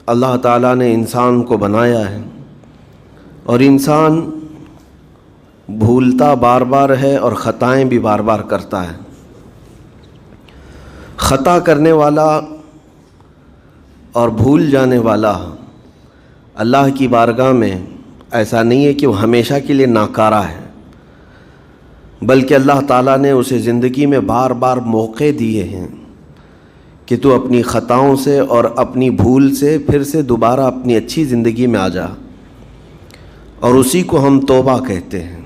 اللہ تعالیٰ نے انسان کو بنایا ہے اور انسان بھولتا بار بار ہے اور خطائیں بھی بار بار کرتا ہے۔ خطا کرنے والا اور بھول جانے والا اللہ کی بارگاہ میں ایسا نہیں ہے کہ وہ ہمیشہ کے لیے ناکارہ ہے، بلکہ اللہ تعالیٰ نے اسے زندگی میں بار بار موقع دیے ہیں کہ تو اپنی خطاؤں سے اور اپنی بھول سے پھر سے دوبارہ اپنی اچھی زندگی میں آ جا، اور اسی کو ہم توبہ کہتے ہیں۔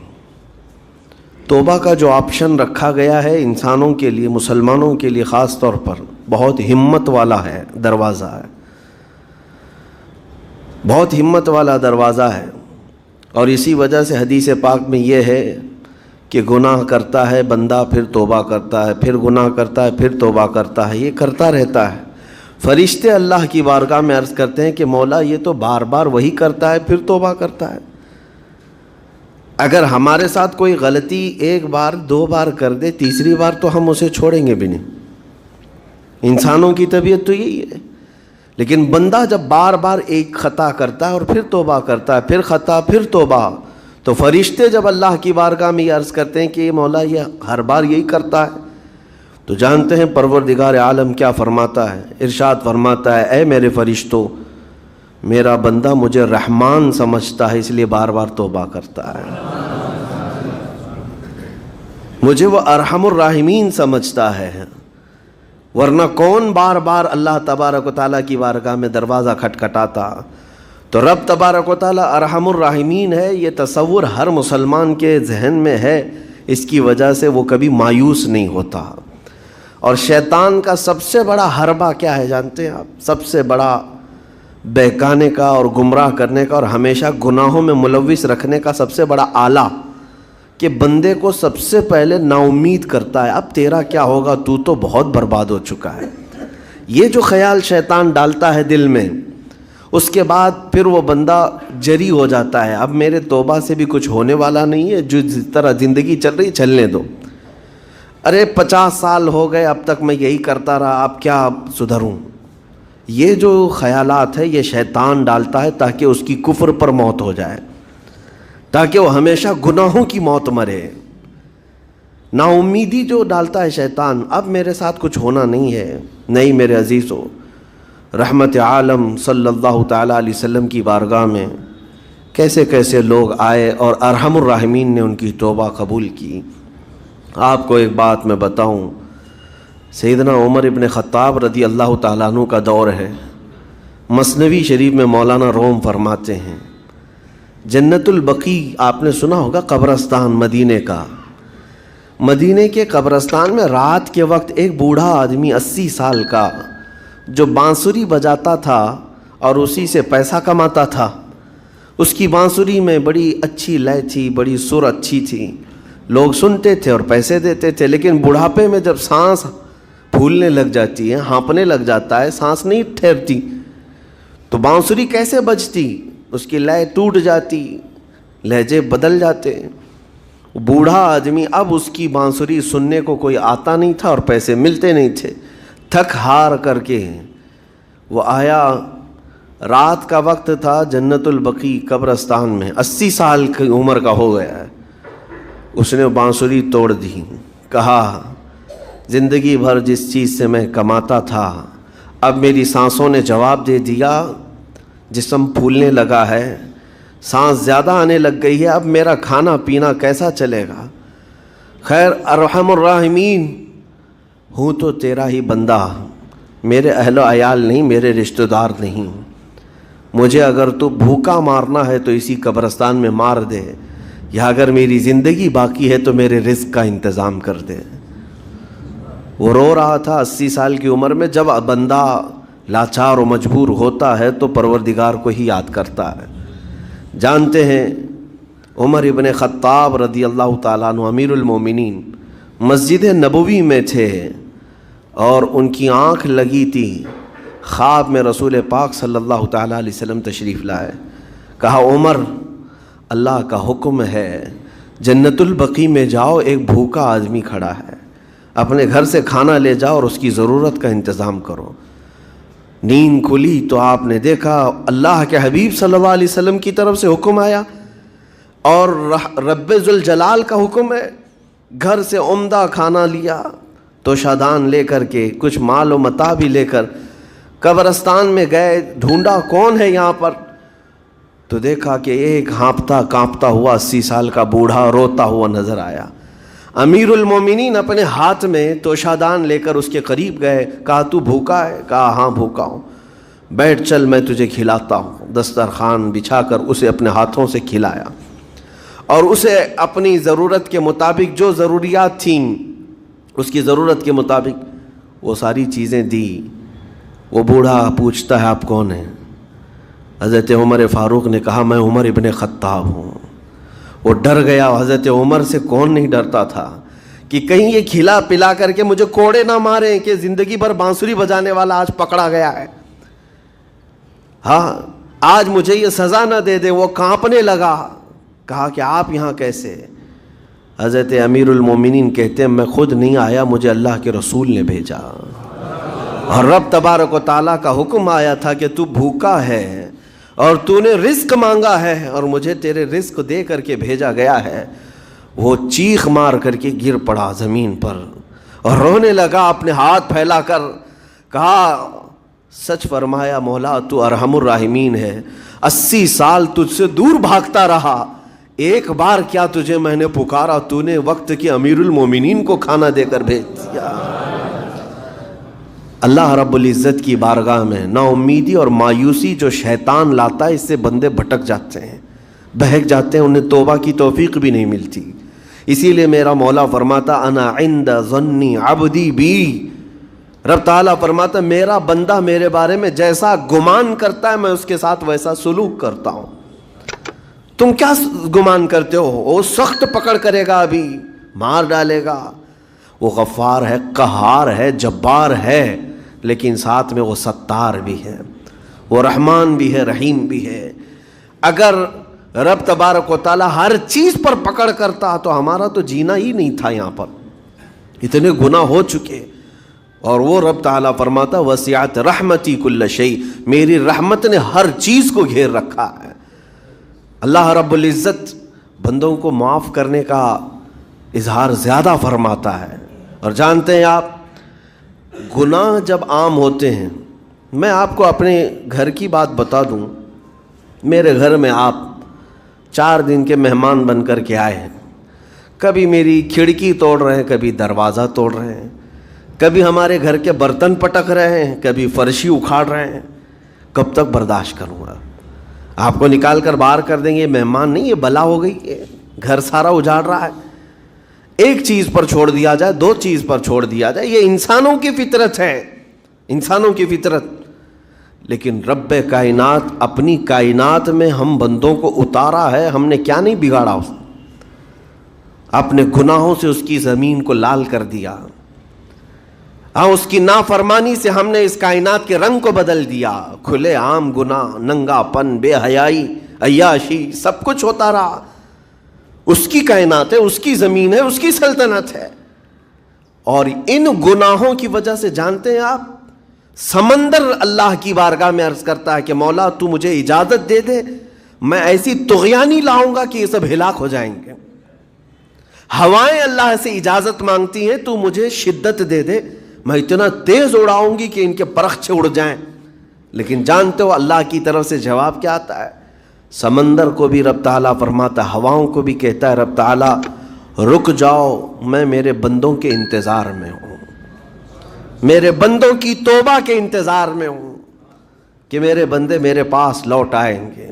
توبہ کا جو آپشن رکھا گیا ہے انسانوں کے لیے، مسلمانوں کے لیے خاص طور پر، بہت ہمت والا ہے دروازہ ہے، بہت ہمت والا دروازہ ہے۔ اور اسی وجہ سے حدیث پاک میں یہ ہے کہ گناہ کرتا ہے بندہ، پھر توبہ کرتا ہے، پھر گناہ کرتا ہے، پھر توبہ کرتا ہے، یہ کرتا رہتا ہے۔ فرشتے اللہ کی بارگاہ میں عرض کرتے ہیں کہ مولا یہ تو بار بار وہی کرتا ہے، پھر توبہ کرتا ہے۔ اگر ہمارے ساتھ کوئی غلطی ایک بار دو بار کر دے، تیسری بار تو ہم اسے چھوڑیں گے بھی نہیں۔ انسانوں کی طبیعت تو یہی ہے، لیکن بندہ جب بار بار ایک خطا کرتا ہے اور پھر توبہ کرتا ہے، پھر خطا پھر توبہ، تو فرشتے جب اللہ کی بارگاہ میں یہ عرض کرتے ہیں کہ مولا یہ ہر بار یہی کرتا ہے، تو جانتے ہیں پروردگار عالم کیا فرماتا ہے؟ ارشاد فرماتا ہے، اے میرے فرشتوں، میرا بندہ مجھے رحمان سمجھتا ہے، اس لیے بار بار توبہ کرتا ہے، مجھے وہ ارحم الراحمین سمجھتا ہے، ورنہ کون بار بار اللہ تبارک و تعالیٰ کی بارگاہ میں دروازہ کھٹکھٹاتا؟ تو رب تبارک و تعالیٰ ارحم الراحمین ہے، یہ تصور ہر مسلمان کے ذہن میں ہے، اس کی وجہ سے وہ کبھی مایوس نہیں ہوتا۔ اور شیطان کا سب سے بڑا حربہ کیا ہے جانتے ہیں آپ؟ سب سے بڑا بہکانے کا اور گمراہ کرنے کا اور ہمیشہ گناہوں میں ملوث رکھنے کا سب سے بڑا آلہ، کہ بندے کو سب سے پہلے نا امید کرتا ہے، اب تیرا کیا ہوگا، تو بہت برباد ہو چکا ہے۔ یہ جو خیال شیطان ڈالتا ہے دل میں، اس کے بعد پھر وہ بندہ جری ہو جاتا ہے، اب میرے توبہ سے بھی کچھ ہونے والا نہیں ہے، جو جس طرح زندگی چل رہی چلنے دو، ارے 50 سال ہو گئے اب تک میں یہی کرتا رہا، اب کیا سدھروں۔ یہ جو خیالات ہے یہ شیطان ڈالتا ہے تاکہ اس کی کفر پر موت ہو جائے، تاکہ وہ ہمیشہ گناہوں کی موت مرے۔ نا امیدی جو ڈالتا ہے شیطان، اب میرے ساتھ کچھ ہونا نہیں ہے۔ نہیں میرے عزیزو، رحمت عالم صلی اللہ تعالیٰ علیہ وسلم کی بارگاہ میں کیسے کیسے لوگ آئے اور ارحم الراحمین نے ان کی توبہ قبول کی۔ آپ کو ایک بات میں بتاؤں، سیدنا عمر ابن خطاب رضی اللہ تعالیٰ عنہ کا دور ہے۔ مثنوی شریف میں مولانا روم فرماتے ہیں، جنت البقیع آپ نے سنا ہوگا، قبرستان مدینے کا، مدینے کے قبرستان میں رات کے وقت ایک بوڑھا آدمی 80 سال کا جو بانسری بجاتا تھا اور اسی سے پیسہ کماتا تھا، اس کی بانسری میں بڑی اچھی لے تھی، بڑی سر اچھی تھی، لوگ سنتے تھے اور پیسے دیتے تھے، لیکن بڑھاپے میں جب سانس پھولنے لگ جاتی ہے، ہانپنے لگ جاتا ہے، سانس نہیں ٹھہرتی، تو بانسری کیسے بجتی؟ اس کی لے ٹوٹ جاتی، لہجے بدل جاتے۔ بوڑھا آدمی، اب اس کی بانسری سننے کو کوئی آتا نہیں تھا اور پیسے ملتے نہیں تھے، تھک ہار کر کے وہ آیا، رات کا وقت تھا، جنت البقیع قبرستان میں، 80 سال کی عمر کا ہو گیا ہے، اس نے بانسری توڑ دی، کہا زندگی بھر جس چیز سے میں کماتا تھا اب میری سانسوں نے جواب دے دیا، جسم پھولنے لگا ہے، سانس زیادہ آنے لگ گئی ہے، اب میرا کھانا پینا کیسا چلے گا؟ خیر ارحم الراحمین، ہوں تو تیرا ہی بندہ، میرے اہل و عیال نہیں، میرے رشتہ دار نہیں، مجھے اگر تو بھوکا مارنا ہے تو اسی قبرستان میں مار دے، یا اگر میری زندگی باقی ہے تو میرے رزق کا انتظام کر دے۔ وہ رو رہا تھا 80 سال کی عمر میں۔ جب بندہ لاچار و مجبور ہوتا ہے تو پروردگار کو ہی یاد کرتا ہے۔ جانتے ہیں عمر ابن خطاب رضی اللہ تعالیٰ عنہ امیر المومنین مسجد نبوی میں تھے اور ان کی آنکھ لگی تھی، خواب میں رسول پاک صلی اللہ تعالیٰ علیہ وسلم تشریف لائے، کہا عمر اللہ کا حکم ہے جنت البقیع میں جاؤ، ایک بھوکا آدمی کھڑا ہے، اپنے گھر سے کھانا لے جاؤ اور اس کی ضرورت کا انتظام کرو۔ نیند کھلی تو آپ نے دیکھا اللہ کے حبیب صلی اللہ علیہ وسلم کی طرف سے حکم آیا اور رب ذوالجلال کا حکم ہے. گھر سے عمدہ کھانا لیا تو شادان لے کر کے کچھ مال و متاع بھی لے کر قبرستان میں گئے. ڈھونڈا کون ہے یہاں پر, تو دیکھا کہ ایک ہانپتا کانپتا ہوا 80 سال کا بوڑھا روتا ہوا نظر آیا. امیر المومنین اپنے ہاتھ میں توشادان لے کر اس کے قریب گئے. کہا تو بھوکا ہے؟ کہا ہاں بھوکا ہوں. بیٹھ چل میں تجھے کھلاتا ہوں. دسترخوان بچھا کر اسے اپنے ہاتھوں سے کھلایا اور اسے اپنی ضرورت کے مطابق جو ضروریات تھیں اس کی ضرورت کے مطابق وہ ساری چیزیں دی. وہ بوڑھا پوچھتا ہے آپ کون ہیں؟ حضرت عمر فاروق نے کہا میں عمر ابن خطاب ہوں. وہ ڈر گیا. حضرت عمر سے کون نہیں ڈرتا تھا کہ کہیں یہ کھلا پلا کر کے مجھے کوڑے نہ ماریں کہ زندگی بھر بانسری بجانے والا آج پکڑا گیا ہے, ہاں آج مجھے یہ سزا نہ دے دے. وہ کانپنے لگا. کہا کہ آپ یہاں کیسے؟ حضرت امیر المومنین کہتے ہیں میں خود نہیں آیا, مجھے اللہ کے رسول نے بھیجا اور رب تبارک و تعالیٰ کا حکم آیا تھا کہ تو بھوکا ہے اور تو نے رزق مانگا ہے اور مجھے تیرے رزق دے کر کے بھیجا گیا ہے. وہ چیخ مار کر کے گر پڑا زمین پر اور رونے لگا اپنے ہاتھ پھیلا کر. کہا سچ فرمایا مولا تو ارحم الراحمین ہے. 80 سال تجھ سے دور بھاگتا رہا, ایک بار کیا تجھے میں نے پکارا, تو نے وقت کے امیر المومنین کو کھانا دے کر بھیج دیا. اللہ رب العزت کی بارگاہ میں نا امیدی اور مایوسی جو شیطان لاتا ہے اس سے بندے بھٹک جاتے ہیں, بہک جاتے ہیں, انہیں توبہ کی توفیق بھی نہیں ملتی. اسی لیے میرا مولا فرماتا انا عند ظن عبدی بی. رب تعالیٰ فرماتا میرا بندہ میرے بارے میں جیسا گمان کرتا ہے میں اس کے ساتھ ویسا سلوک کرتا ہوں. تم کیا گمان کرتے ہو؟ وہ سخت پکڑ کرے گا, ابھی مار ڈالے گا. وہ غفار ہے, قہار ہے, جبار ہے, لیکن ساتھ میں وہ ستار بھی ہے, وہ رحمان بھی ہے, رحیم بھی ہے. اگر رب تبارک و تعالیٰ ہر چیز پر پکڑ کرتا تو ہمارا تو جینا ہی نہیں تھا. یہاں پر اتنے گناہ ہو چکے. اور وہ رب تعالیٰ فرماتا وسعت رحمتی کل شیء, میری رحمت نے ہر چیز کو گھیر رکھا ہے. اللہ رب العزت بندوں کو معاف کرنے کا اظہار زیادہ فرماتا ہے. اور جانتے ہیں آپ گناہ جب عام ہوتے ہیں, میں آپ کو اپنے گھر کی بات بتا دوں. میرے گھر میں آپ 4 دن کے مہمان بن کر کے آئے ہیں. کبھی میری کھڑکی توڑ رہے ہیں, کبھی دروازہ توڑ رہے ہیں, کبھی ہمارے گھر کے برتن پٹک رہے ہیں, کبھی فرشی اکھاڑ رہے ہیں. کب تک برداشت کروں گا؟ آپ کو نکال کر باہر کر دیں گے. مہمان نہیں, یہ بلا ہو گئی ہے, گھر سارا اجاڑ رہا ہے. ایک چیز پر چھوڑ دیا جائے, 2 چیز پر چھوڑ دیا جائے, یہ انسانوں کی فطرت ہے, انسانوں کی فطرت. لیکن رب کائنات اپنی کائنات میں ہم بندوں کو اتارا ہے, ہم نے کیا نہیں بگاڑا اس اپنے گناہوں سے اس کی زمین کو لال کر دیا. ہاں اس کی نافرمانی سے ہم نے اس کائنات کے رنگ کو بدل دیا. کھلے عام گناہ, ننگا پن, بے حیائی, عیاشی, سب کچھ ہوتا رہا. اس کی کائنات ہے, اس کی زمین ہے, اس کی سلطنت ہے. اور ان گناہوں کی وجہ سے جانتے ہیں آپ سمندر اللہ کی بارگاہ میں عرض کرتا ہے کہ مولا تو مجھے اجازت دے دے, میں ایسی طغیانی لاؤں گا کہ یہ سب ہلاک ہو جائیں گے. ہوائیں اللہ سے اجازت مانگتی ہیں تو مجھے شدت دے دے, میں اتنا تیز اڑاؤں گی کہ ان کے پرخچے اڑ جائیں. لیکن جانتے ہو اللہ کی طرف سے جواب کیا آتا ہے؟ سمندر کو بھی رب تعالیٰ فرماتا ہے, ہواؤں کو بھی کہتا ہے رب تعالیٰ رک جاؤ, میں میرے بندوں کے انتظار میں ہوں, میرے بندوں کی توبہ کے انتظار میں ہوں کہ میرے بندے میرے پاس لوٹ آئیں گے.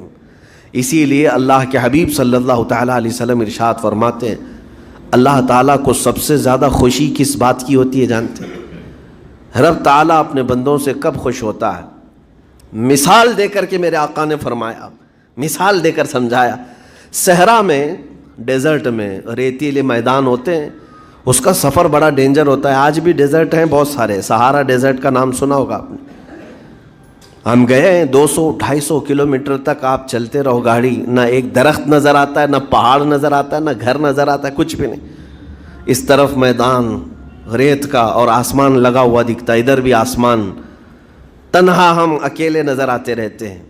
اسی لیے اللہ کے حبیب صلی اللہ تعالیٰ علیہ وسلم ارشاد فرماتے ہیں اللہ تعالیٰ کو سب سے زیادہ خوشی کس بات کی ہوتی ہے جانتے ہیں؟ رب تعالیٰ اپنے بندوں سے کب خوش ہوتا ہے؟ مثال دے کر کے میرے آقا نے فرمایا, مثال دے کر سمجھایا. صحرا میں, ڈیزرٹ میں ریتیلے میدان ہوتے ہیں, اس کا سفر بڑا ڈینجر ہوتا ہے. آج بھی ڈیزرٹ ہیں بہت سارے, سہارا ڈیزرٹ کا نام سنا ہوگا آپ نے. ہم گئے ہیں 200-250 کلومیٹر تک آپ چلتے رہو گاڑی, نہ ایک درخت نظر آتا ہے, نہ پہاڑ نظر آتا ہے, نہ گھر نظر آتا ہے, کچھ بھی نہیں. اس طرف میدان ریت کا اور آسمان لگا ہوا دکھتا ہے, ادھر بھی آسمان. تنہا ہم اکیلے نظر آتے رہتے ہیں.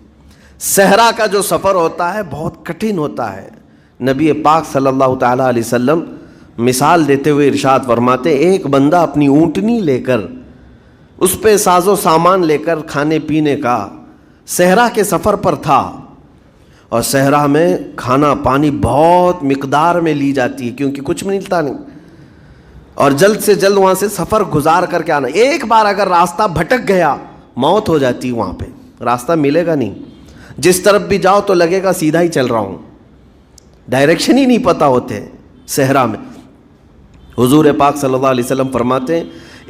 صحرا کا جو سفر ہوتا ہے بہت کٹھن ہوتا ہے. نبی پاک صلی اللہ تعالیٰ علیہ وسلم مثال دیتے ہوئے ارشاد فرماتے ہیں, ایک بندہ اپنی اونٹنی لے کر, اس پہ ساز و سامان لے کر کھانے پینے کا صحرا کے سفر پر تھا, اور صحرا میں کھانا پانی بہت مقدار میں لی جاتی ہے کیونکہ کچھ ملتا نہیں, اور جلد سے جلد وہاں سے سفر گزار کر کے آنا. ایک بار اگر راستہ بھٹک گیا موت ہو جاتی, وہاں پہ راستہ ملے گا نہیں. جس طرف بھی جاؤ تو لگے گا سیدھا ہی چل رہا ہوں, ڈائریکشن ہی نہیں پتہ ہوتے صحرا میں. حضور پاک صلی اللہ علیہ وسلم فرماتے ہیں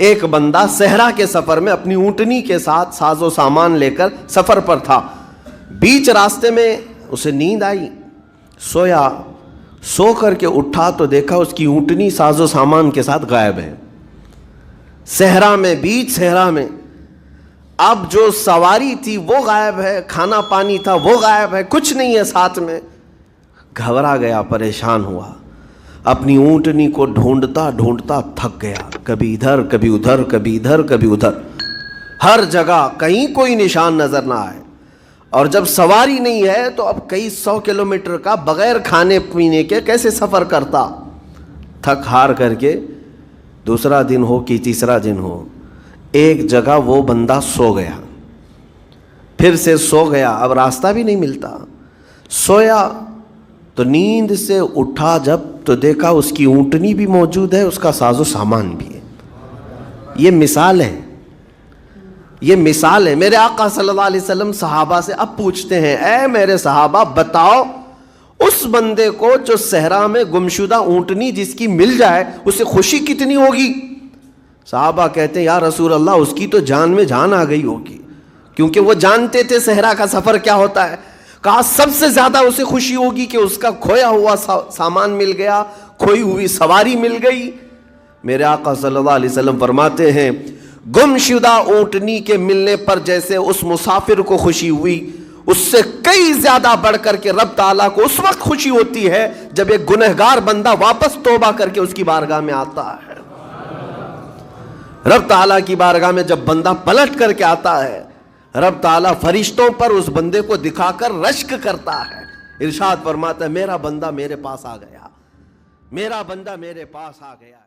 ایک بندہ صحرا کے سفر میں اپنی اونٹنی کے ساتھ ساز و سامان لے کر سفر پر تھا. بیچ راستے میں اسے نیند آئی, سویا, سو کر کے اٹھا تو دیکھا اس کی اونٹنی ساز و سامان کے ساتھ غائب ہے. صحرا میں, بیچ صحرا میں. اب جو سواری تھی وہ غائب ہے, کھانا پانی تھا وہ غائب ہے, کچھ نہیں ہے ساتھ میں. گھبرا گیا, پریشان ہوا, اپنی اونٹنی کو ڈھونڈتا ڈھونڈتا تھک گیا. کبھی ادھر کبھی ادھر, کبھی ادھر کبھی ادھر, ہر جگہ کہیں کوئی نشان نظر نہ آئے. اور جب سواری نہیں ہے تو اب کئی 100 کلومیٹر کا بغیر کھانے پینے کے کیسے سفر کرتا. تھک ہار کر کے دوسرا دن ہو کہ تیسرا دن ہو, ایک جگہ وہ بندہ سو گیا. پھر سے سو گیا, اب راستہ بھی نہیں ملتا. سویا تو نیند سے اٹھا جب تو دیکھا اس کی اونٹنی بھی موجود ہے, اس کا ساز و سامان بھی ہے. یہ مثال ہے, یہ مثال ہے. میرے آقا صلی اللہ علیہ وسلم صحابہ سے اب پوچھتے ہیں, اے میرے صحابہ بتاؤ اس بندے کو جو صحرا میں گمشدہ اونٹنی جس کی مل جائے اسے خوشی کتنی ہوگی. صحابہ کہتے ہیں یا رسول اللہ اس کی تو جان میں جان آ گئی ہوگی, کیونکہ وہ جانتے تھے صحرا کا سفر کیا ہوتا ہے. کہا سب سے زیادہ اسے خوشی ہوگی کہ اس کا کھویا ہوا سامان مل گیا, کھوئی ہوئی سواری مل گئی. میرے آقا صلی اللہ علیہ وسلم فرماتے ہیں گم شدہ اونٹنی کے ملنے پر جیسے اس مسافر کو خوشی ہوئی, اس سے کئی زیادہ بڑھ کر کے رب تعالیٰ کو اس وقت خوشی ہوتی ہے جب ایک گنہگار بندہ واپس توبہ کر کے اس کی بارگاہ میں آتا ہے. رب تعالیٰ کی بارگاہ میں جب بندہ پلٹ کر کے آتا ہے, رب تعالیٰ فرشتوں پر اس بندے کو دکھا کر رشک کرتا ہے. ارشاد فرماتا ہے میرا بندہ میرے پاس آ گیا, میرا بندہ میرے پاس آ گیا.